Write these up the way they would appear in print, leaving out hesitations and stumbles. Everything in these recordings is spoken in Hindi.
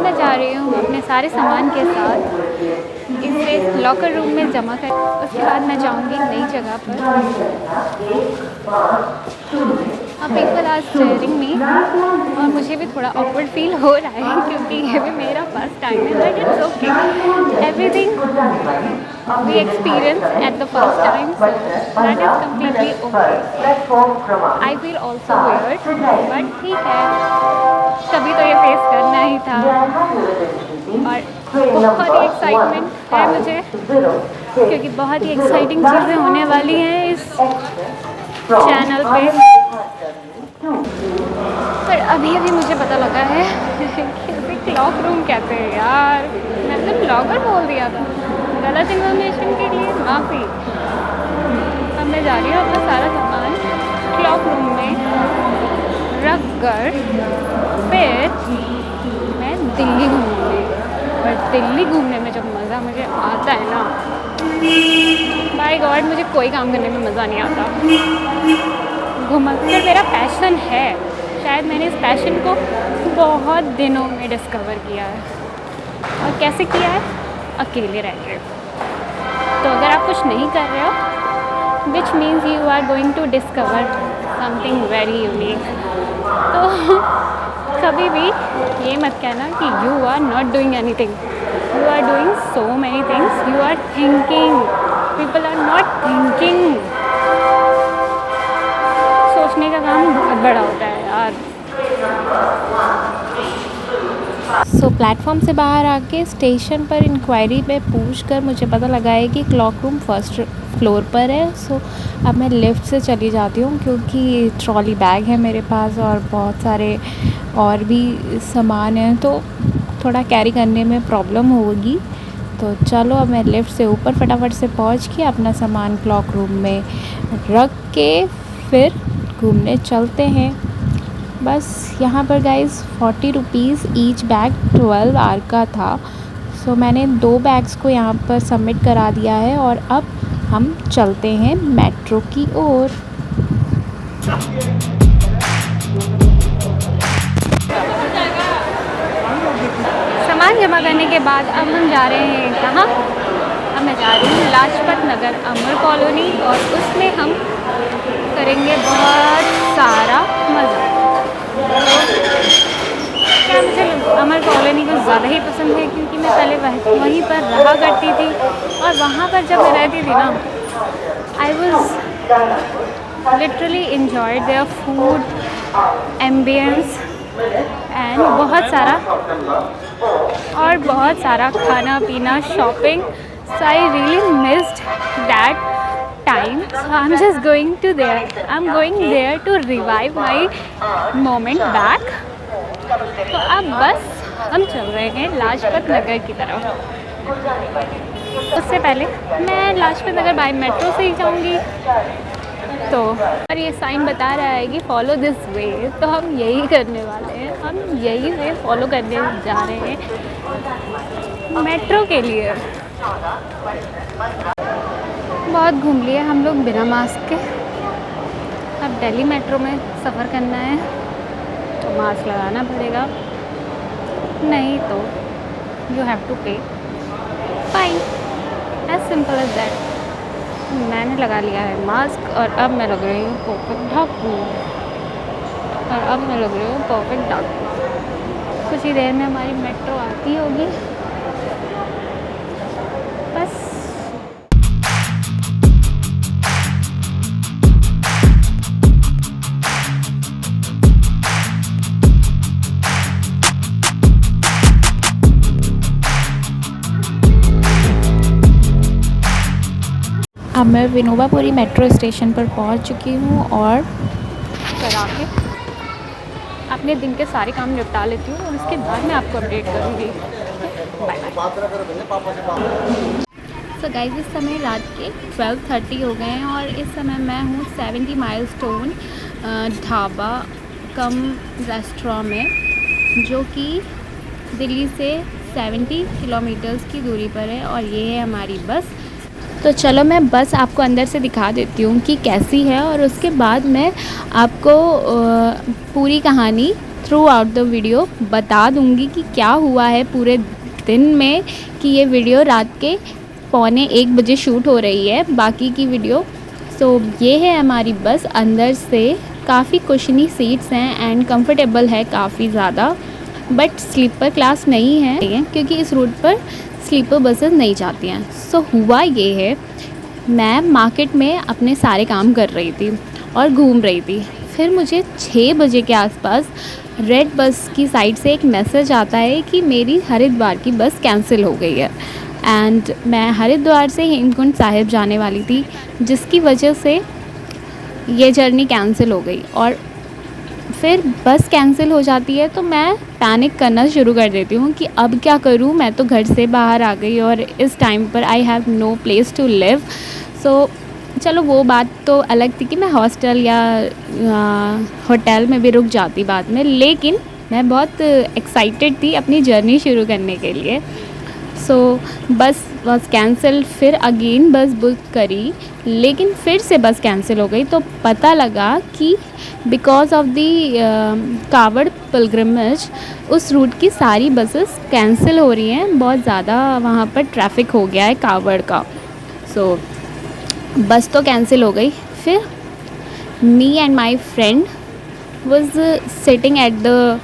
मैं जा रही हूँ अपने सारे सामान के साथ इसे लॉकर रूम में जमा कर, उसके बाद मैं जाऊँगी नई जगह पर। पीपल आर स्टेयरिंग मी और मुझे भी थोड़ा ऑकवर्ड फील हो रहा है क्योंकि ये भी मेरा फर्स्ट टाइम है, but it's okay. Everything we experience at the first time, so that is completely okay. I feel also weird, but ठीक है, तभी तो ये फेस करना ही था। और बहुत ही एक्साइटमेंट है मुझे क्योंकि बहुत ही एक्साइटिंग चीज़ें होने वाली हैं इस चैनल पे। पर अभी अभी मुझे पता लगा है कि इसे क्लॉक रूम कहते हैं यार, मैंने ब्लॉगर बोल दिया था। गलत इन्फॉर्मेशन के लिए माफ़ी। अब मैं जा रही हूँ अपना सारा सामान क्लॉक रूम में रख कर फिर मैं दिल्ली घूमूँगी। और दिल्ली घूमने में जब मज़ा मुझे आता है ना, बाय गॉड मुझे कोई काम करने में मज़ा नहीं आता। घूमना मेरा पैशन है, शायद मैंने इस पैशन को बहुत दिनों में डिस्कवर किया है। और कैसे किया है? अकेले रह के। तो अगर आप कुछ नहीं कर रहे हो, which means you are going to discover something very unique. तो कभी भी ये मत कहना कि you are not doing anything, you are doing so many things, you are thinking, people are not thinking. सोचने का काम बहुत बड़ा होता है यार। सो प्लेटफॉर्म से बाहर आके स्टेशन पर इंक्वायरी में पूछ कर मुझे पता लगा है कि क्लॉक रूम फर्स्ट फ्लोर पर है। सो अब मैं लिफ्ट से चली जाती हूँ क्योंकि ट्रॉली बैग है मेरे पास और बहुत सारे और भी सामान हैं, तो थोड़ा कैरी करने में प्रॉब्लम होगी। तो चलो अब मैं लिफ्ट से ऊपर फटाफट से पहुँच के अपना सामान क्लॉक रूम में रख के फिर घूमने चलते हैं। बस यहाँ पर guys 40 rupees each bag 12 hour का था। सो मैंने 2 बैग्स को यहाँ पर सबमिट करा दिया है और अब हम चलते हैं मेट्रो की ओर। सामान जमा करने के बाद अब हम जा रहे हैं कहाँ? अब मैं जा रही हूँ लाजपत नगर अमर कॉलोनी और उसमें हम करेंगे बहुत सारा मज़ा। क्या मुझे अमर कॉलोनी को ज़्यादा ही पसंद है क्योंकि मैं पहले वहीं पर रहा करती थी और वहाँ पर जब मैं रहती थी ना, I was literally enjoyed their food, ambience and बहुत सारा खाना पीना, shopping. So I really missed that time, so I'm just going to there. I'm going there to revive my moment back. तो अब बस हम चल रहे हैं लाजपत नगर की तरफ। उससे पहले मैं लाजपत नगर बाय मेट्रो से ही जाऊंगी। तो और ये साइन बता रहा है कि फॉलो दिस वे, तो हम यही करने वाले हैं, हम यही वे फॉलो करने जा रहे हैं मेट्रो के लिए। बहुत घूम लिए हम लोग बिना मास्क के। अब दिल्ली मेट्रो में सफ़र करना है तो मास्क लगाना पड़ेगा, नहीं तो you have to pay fine, as simple as that. मैंने लगा लिया है मास्क और अब मैं लग रही हूँ परफेक्ट डाकू, और अब मैं लग रही हूँ परफेक्ट डाकू। कुछ ही देर में हमारी मेट्रो आती होगी। बस अब मैं विनोबापुरी मेट्रो स्टेशन पर पहुंच चुकी हूं और करा के अपने दिन के सारे काम निपटा लेती हूँ और उसके बाद मैं आपको अपडेट करूँगी। Bye bye. सो गाइस इस समय रात के 12:30 हो गए हैं और इस समय मैं हूँ 70 माइलस्टोन ढाबा कम रेस्टोरेंट में, जो कि दिल्ली से 70 किलोमीटर्स की दूरी पर है। और ये है हमारी बस। तो चलो मैं बस आपको अंदर से दिखा देती हूँ कि कैसी है और उसके बाद मैं आपको पूरी कहानी थ्रू आउट द वीडियो बता दूंगी कि क्या हुआ है पूरे दिन में, कि ये वीडियो रात के 1:45 बजे शूट हो रही है बाकी की वीडियो। सो ये है हमारी बस, अंदर से काफ़ी कुशनी सीट्स हैं एंड कंफर्टेबल है काफ़ी ज़्यादा, बट स्लीपर क्लास नहीं है क्योंकि इस रूट पर स्लीपर बसेस नहीं जाती हैं। सो हुआ ये है, मैं मार्केट में अपने सारे काम कर रही थी और घूम रही थी, फिर मुझे 6 बजे के आसपास रेड बस की साइड से एक मैसेज आता है कि मेरी हरिद्वार की बस कैंसिल हो गई है। एंड मैं हरिद्वार से हेमकुंड साहिब जाने वाली थी, जिसकी वजह से ये जर्नी कैंसिल हो गई। और फिर बस कैंसिल हो जाती है तो मैं पैनिक करना शुरू कर देती हूँ कि अब क्या करूँ, मैं तो घर से बाहर आ गई और इस टाइम पर I have no place to live. So चलो वो बात तो अलग थी कि मैं हॉस्टल या होटल में भी रुक जाती बाद में, लेकिन मैं बहुत एक्साइटेड थी अपनी जर्नी शुरू करने के लिए। सो बस वॉज कैंसिल, फिर अगेन बस बुक करी, लेकिन फिर से बस कैंसिल हो गई। तो पता लगा कि बिकॉज ऑफ दी कावड़ पिलग्रिमेज उस रूट की सारी बसेस कैंसिल हो रही हैं, बहुत ज़्यादा वहाँ पर ट्रैफिक हो गया है कावड़ का। सो बस तो कैंसिल हो गई। फिर me and my friend was sitting at the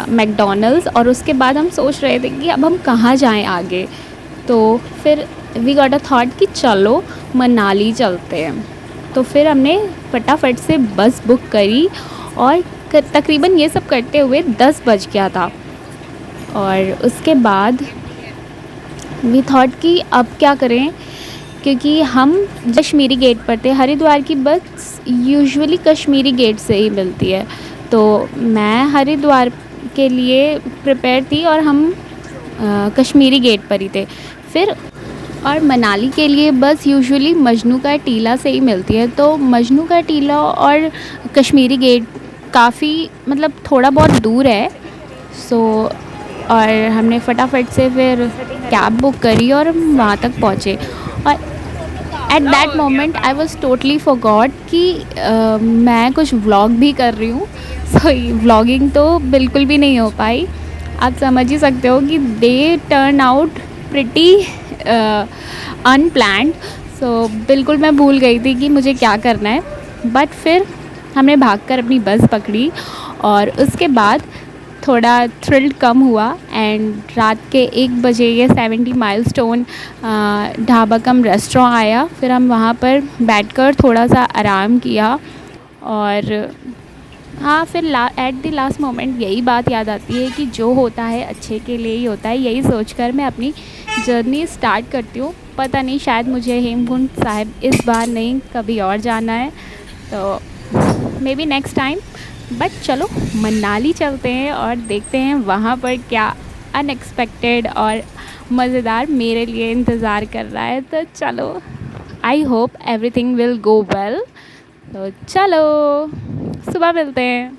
McDonald's, और उसके बाद हम सोच रहे थे कि अब हम कहाँ जाएं आगे। तो फिर वी गॉट अ थॉट कि चलो मनाली चलते हैं। तो फिर हमने फटाफट से बस बुक करी और तकरीबन ये सब करते हुए 10 बज गया था। और उसके बाद वी थॉट कि अब क्या करें, क्योंकि हम कश्मीरी गेट पर थे। हरिद्वार की बस यूजुअली कश्मीरी गेट से ही मिलती है, तो मैं हरिद्वार के लिए प्रिपेयर थी और हम कश्मीरी गेट पर ही थे। फिर और मनाली के लिए बस यूजुअली मजनू का टीला से ही मिलती है, तो मजनू का टीला और कश्मीरी गेट काफ़ी मतलब थोड़ा बहुत दूर है। सो और हमने फटाफट से फिर कैब बुक करी और हम वहाँ तक पहुँचे। और at that moment I was totally forgot कि मैं कुछ व्लॉग भी कर रही हूँ। सो व्लॉगिंग तो बिल्कुल भी नहीं हो पाई। आप समझ ही सकते हो कि they turn out pretty unplanned. So बिल्कुल मैं भूल गई थी कि मुझे क्या करना है, बट फिर हमने भागकर अपनी बस पकड़ी और उसके बाद थोड़ा थ्रिल कम हुआ एंड रात के 1 बजे ये 70 माइलस्टोन ढाबा कम रेस्टोरेंट आया। फिर हम वहाँ पर बैठकर थोड़ा सा आराम किया। और हाँ, फिर एट द लास्ट मोमेंट यही बात याद आती है कि जो होता है अच्छे के लिए ही होता है। यही सोचकर मैं अपनी जर्नी स्टार्ट करती हूँ। पता नहीं, शायद मुझे हेमकुंड साहिब इस बार नहीं कभी और जाना है, तो may be next time. But चलो मनाली चलते हैं और देखते हैं वहाँ पर क्या अनएक्सपेक्टेड और मज़ेदार मेरे लिए इंतज़ार कर रहा है। तो चलो, I hope everything will go well. तो चलो सुबह मिलते हैं।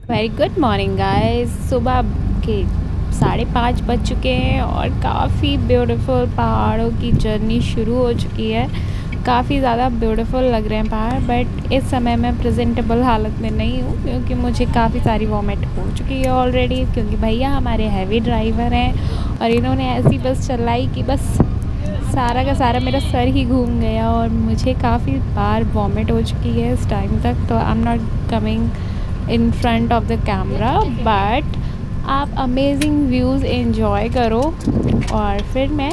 Very good morning guys. सुबह के 5:30 बज चुके हैं और काफ़ी ब्यूटीफुल पहाड़ों की जर्नी शुरू हो चुकी है। काफ़ी ज़्यादा ब्यूटीफुल लग रहे हैं पहाड़, बट इस समय मैं प्रेजेंटेबल हालत में नहीं हूँ क्योंकि मुझे काफ़ी सारी वॉमिट हो चुकी है ऑलरेडी। क्योंकि भैया हमारे हैवी ड्राइवर हैं और इन्होंने ऐसी बस चलाई कि बस सारा का सारा मेरा सर ही घूम गया और मुझे काफ़ी बार वॉमिट हो चुकी है इस टाइम तक। तो I am not coming in front of the camera, but आप अमेजिंग व्यूज़ एंजॉय करो। और फिर मैं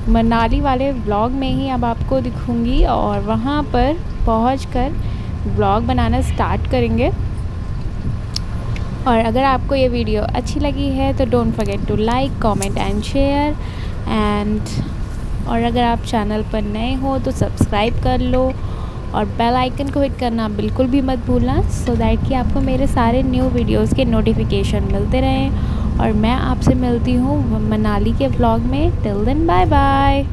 मनाली वाले व्लॉग में ही अब आपको दिखूंगी और वहाँ पर पहुंचकर व्लॉग बनाना स्टार्ट करेंगे। और अगर आपको ये वीडियो अच्छी लगी है तो don't forget to like, comment and share. और अगर आप चैनल पर नए हो तो सब्सक्राइब कर लो और बेल आइकन को हिट करना बिल्कुल भी मत भूलना, सो दैट कि आपको मेरे सारे न्यू वीडियोस के नोटिफिकेशन मिलते रहें। और मैं आपसे मिलती हूँ मनाली के व्लॉग में। Till then bye bye.